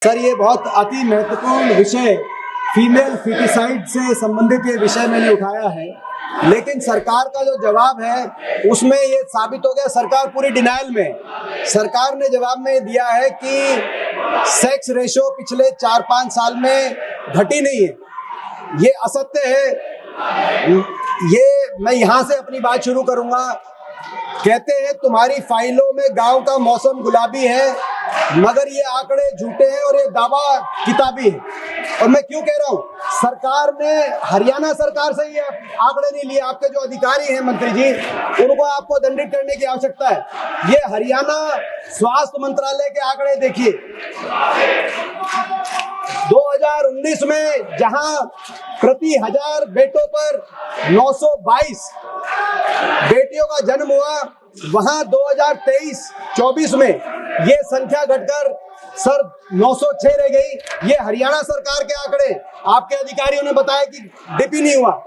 Sir, ये बहुत अति महत्वपूर्ण विषय फीमेल फीटिसाइड से संबंधित ये विषय मैंने उठाया है, लेकिन सरकार का जो जवाब है उसमें ये साबित हो गया सरकार पूरी डिनायल में। सरकार ने जवाब में दिया है कि सेक्स रेशो पिछले 4-5 साल में घटी नहीं है। ये असत्य है। ये मैं यहाँ से अपनी बात शुरू करूँगा। कहते हैं तुम्हारी फाइलों में गांव का मौसम गुलाबी है, मगर ये आंकड़े झूठे हैं और ये दावा किताबी है। और मैं क्यों कह रहा हूँ, सरकार ने हरियाणा सरकार से ये आंकड़े नहीं लिए। आपके जो अधिकारी हैं मंत्री जी, उनको आपको दंडित करने की आवश्यकता है। ये हरियाणा स्वास्थ्य मंत्रालय के आंकड़े देखिए। 2019 में जहां प्रति 1000 बेटों पर 922 बेटियों का जन्म हुआ, वहां 2023-24 में ये संख्या घटकर सर 906 रह गई। ये हरियाणा सरकार के आंकड़े, आपके अधिकारियों ने बताया कि डिप ही नहीं हुआ।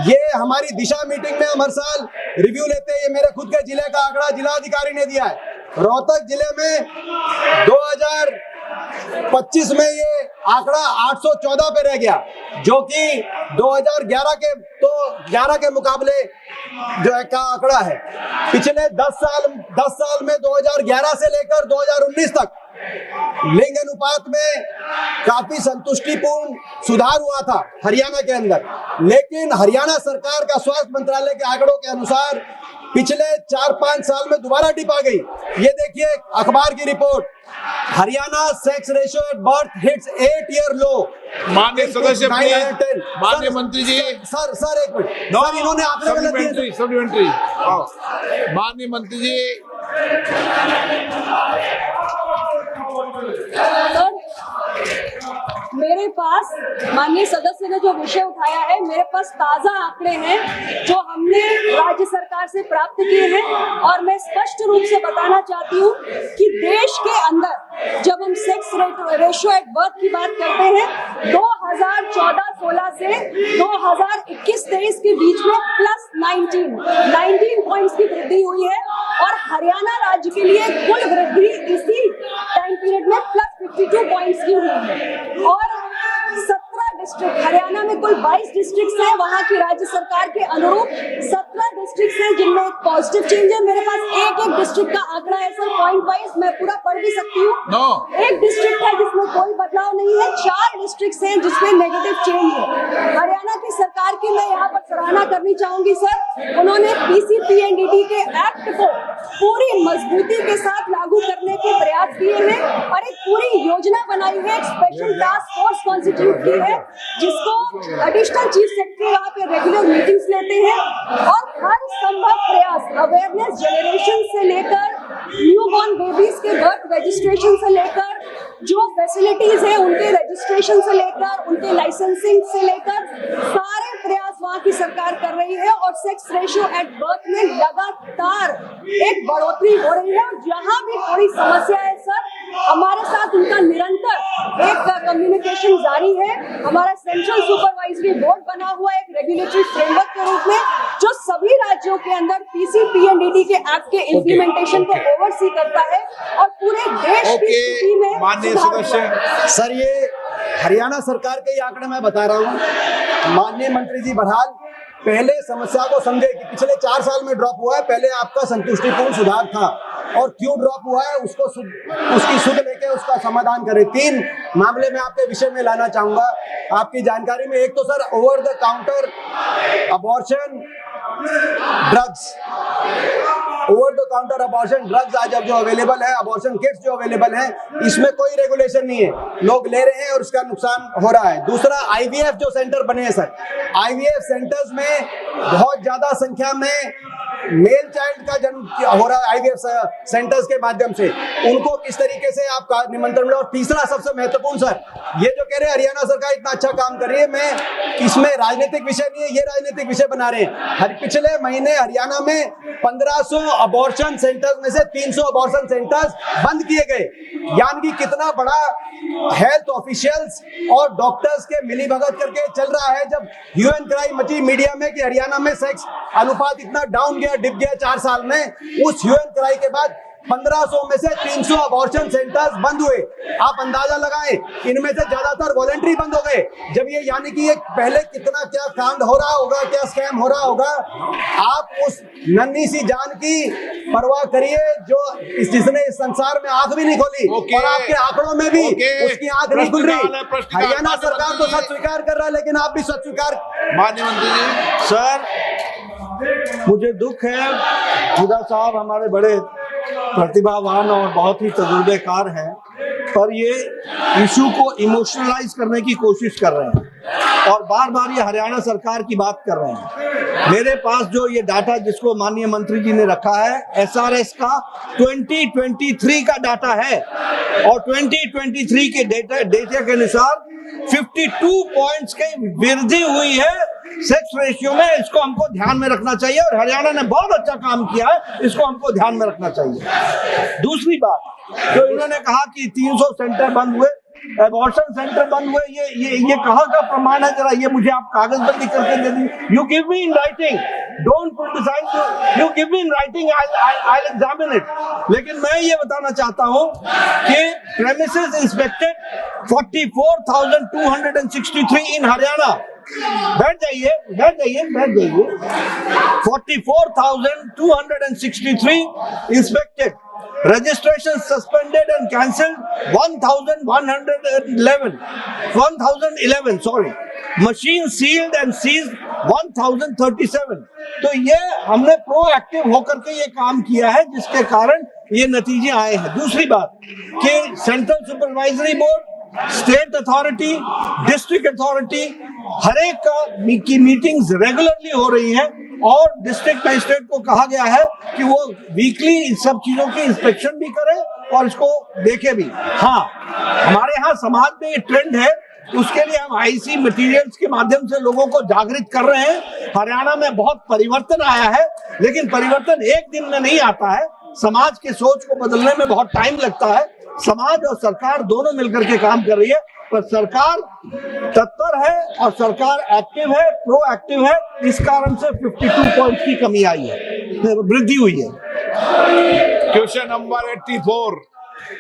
ये हमारी दिशा मीटिंग में हम हर साल रिव्यू लेते हैं। ये मेरे खुद के जिले का आंकड़ा जिला अधिकारी ने दिया है। रोहतक जिले में 2025 में ये आंकड़ा 814 पे रह गया, जो कि 2011 के मुकाबले जो है का आंकड़ा है। पिछले 10 साल में 2011 से लेकर 2019 तक लिंग अनुपात में काफी संतुष्टिपूर्ण सुधार हुआ था हरियाणा के अंदर, लेकिन हरियाणा सरकार का स्वास्थ्य मंत्रालय के आंकड़ों के अनुसार पिछले 4-5 साल में दोबारा डिप आ गई। ये देखिए अखबार की report, Haryana sex ratio at birth hits 8-year लो। माननीय सदस्य, माननीय मंत्री जी, सर एक मिनट, सर इन्होंने आंकड़े सप्लीमेंट्री माननीय मंत्री जी। मेरे पास माननीय सदस्य ने जो विषय उठाया है, मेरे पास ताजा आंकड़े हैं जो हमने राज्य सरकार से प्राप्त किए हैं, और मैं स्पष्ट रूप से बताना चाहती हूँ कि देश के अंदर जब हम सेक्स रेशियो एट बर्थ की बात करते हैं, 2014-16 से 2021-23 के बीच में प्लस 19 पॉइंट्स की वृद्धि हुई है, और हरियाणा राज्य के लिए कुल वृद्धि इसी टाइम पीरियड में प्लस 52 पॉइंट्स की हुई है। और 17 डिस्ट्रिक्ट, हरियाणा में कुल 22 डिस्ट्रिक्ट हैं, वहां की राज्य सरकार के अनुरूप 17 डिस्ट्रिक्ट हैं जिनमें एक पॉजिटिव चेंज है। मेरे पास एक डिस्ट्रिक्ट का आंकड़ा है सर, पॉइंट वाइज मैं पूरा पढ़ भी सकती हूँ। एक डिस्ट्रिक्ट है जिसमें कोई बदलाव नहीं है, 4 डिस्ट्रिक्ट हैं जिसमें नेगेटिव चेंज है। हरियाणा की सरकार की मैं यहाँ पर सराहना करनी चाहूंगी सर, उन्होंने PCPNDT के एक्ट को पूरी मजबूती के साथ लागू करने के प्रयास किए हैं, और एक पूरी योजना बनाई है, एक स्पेशल टास्क फोर्स कॉन्स्टिट्यूट की है, जिसको एडिशनल चीफ सेक्रेटरी वहाँ पे रेगुलर मीटिंग्स लेते हैं, और हर संभव प्रयास अवेयरनेस जनरेशन से लेकर न्यूबॉर्न बेबीज के बर्थ रजिस्ट्रेशन से लेकर जो फैसिलिटीज है उनके रजिस्ट्रेशन से लेकर उनके लाइसेंसिंग से लेकर सारे प्रयास वहाँ की सरकार कर रही है, और सेक्स रेशियो एट बर्थ में लगातार एक बढ़ोतरी हो रही है। और जहाँ भी थोड़ी समस्या है सर, हमारे साथ उनका निरंतर एक कम्युनिकेशन जारी है। हमारा सेंट्रल सुपरवाइजरी बोर्ड बना हुआ है एक रेगुलेटरी फ्रेमवर्क के रूप में, जो सभी राज्यों के अंदर PCPNDT के एक्ट के इम्प्लीमेंटेशन को ओवरसी करता है, और पूरे देश की स्थिति में माननीय सदस्य। सर, ये हरियाणा सरकार के ही आंकड़े मैं बता रहा हूँ। माननीय मंत्री जी बहरहाल पहले समस्या को समझे कि पिछले 4 साल में ड्रॉप हुआ है। पहले आपका संतुष्टिपूर्ण सुधार था, और क्यों ड्रॉप हुआ है उसकी सुध लेके उसका समाधान करें। 3 मामले में आपके विषय में लाना चाहूंगा आपकी जानकारी में। एक तो sir over the counter abortion drugs, over the counter abortion drugs आज अब जो अवेलेबल है, अबॉर्शन किट्स जो अवेलेबल है, इसमें कोई रेगुलेशन नहीं है, लोग ले रहे हैं और उसका नुकसान हो रहा है। दूसरा IVF जो सेंटर बने हैं सर, IVF सेंटर्स में बहुत ज्यादा संख्या में मेल चाइल्ड का जन्म हो रहा है IVF सेंटर्स के माध्यम से, उनको किस तरीके से आपका निमंत्रण मिला। और तीसरा सबसे महत्वपूर्ण सर, ये जो कह रहे हैं हरियाणा सरकार इतना अच्छा काम कर रही है, मैं इसमें राजनीतिक विषय नहीं है, ये राजनीतिक विषय बना रहे हैं। पिछले महीने हरियाणा में 1500 अबॉर्शन सेंटर्स में से 300 अबॉर्शन सेंटर्स बंद किए गए। यानी कि कितना बड़ा हेल्थ ऑफिशियल्स और डॉक्टर्स के मिलीभगत करके चल रहा है। जब ह्यू एंड क्राई मची मीडिया में कि हरियाणा में सेक्स अनुपात इतना डाउन गया, डिप गया 4 साल में, उस ह्यू एंड क्राई के बाद 1500 में से 300 अबॉर्शन सेंटर्स बंद हुए। आप अंदाजा लगाएं, इनमें से ज्यादातर वॉलंटरी बंद हो गए। जब ये यानी कि ये पहले कितना क्या कांड हो रहा होगा, क्या स्कैम हो रहा होगा। आप उस नन्ही सी जान की परवाह करिए जो जिसने इस संसार में आंख भी नहीं खोली, और आपके आंकड़ों में भी उसकी आंख नहीं खुल रही। हरियाणा सरकार तो सच स्वीकार कर रहा है, लेकिन आप भी सच स्वीकार। माननीय मंत्री जी। सर, मुझे दुख है, हुदा साहब हमारे बड़े प्रतिभावान और बहुत ही तजुर्बेकार हैं, पर ये इशू को इमोशनलाइज करने की कोशिश कर रहे हैं और बार बार ये हरियाणा सरकार की बात कर रहे हैं। मेरे पास जो ये डाटा जिसको माननीय मंत्री जी ने रखा है, एसआरएस का 2023 का डाटा है, और 2023 के डेटा के अनुसार 52 पॉइंट्स की वृद्धि हुई है सेक्स रेशियो में। इसको हमको ध्यान में रखना चाहिए और हरियाणा ने बहुत अच्छा काम किया है, इसको हमको ध्यान में रखना चाहिए। दूसरी बात, जो इन्होंने कहा कि 300 सेंटर बंद हुए, एबॉर्शन सेंटर बंद हुए, ये कहाँ का प्रमाण है? जरा ये मुझे आप कागजबंदी करके दे दी। You give me in writing, don't criticize, you give me in writing, I will examine it. लेकिन मैं ये बताना चाहता हूँ कि प्रेमिसेस इंस्पेक्टेड 44,263 इन हरियाणा। बैठ जाइए 44,263 inspected, registration suspended and cancelled 1011, sorry, machine sealed and seized 1037। तो ये हमने प्रोएक्टिव होकर के ये काम किया है, जिसके कारण ये नतीजे आए हैं। दूसरी बात कि central supervisory board, state authority, district authority, हर एक की मीटिंग्स रेगुलरली हो रही हैं और डिस्ट्रिक्ट मजिस्ट्रेट को कहा गया है कि वो वीकली इन सब चीजों की इंस्पेक्शन भी करे और इसको देखे भी। हाँ, हमारे यहाँ समाज में ये ट्रेंड है, उसके लिए हम आईसी मटेरियल्स के माध्यम से लोगों को जागृत कर रहे हैं। हरियाणा में बहुत परिवर्तन आया है, लेकिन परिवर्तन एक दिन में नहीं आता है। समाज के सोच को बदलने में बहुत टाइम लगता है। समाज और सरकार दोनों मिलकर के काम कर रही है, पर सरकार तत्पर है और सरकार एक्टिव है, प्रोएक्टिव है। इस कारण से 52 पॉइंट्स की कमी आई है, वृद्धि हुई है। Question number 84।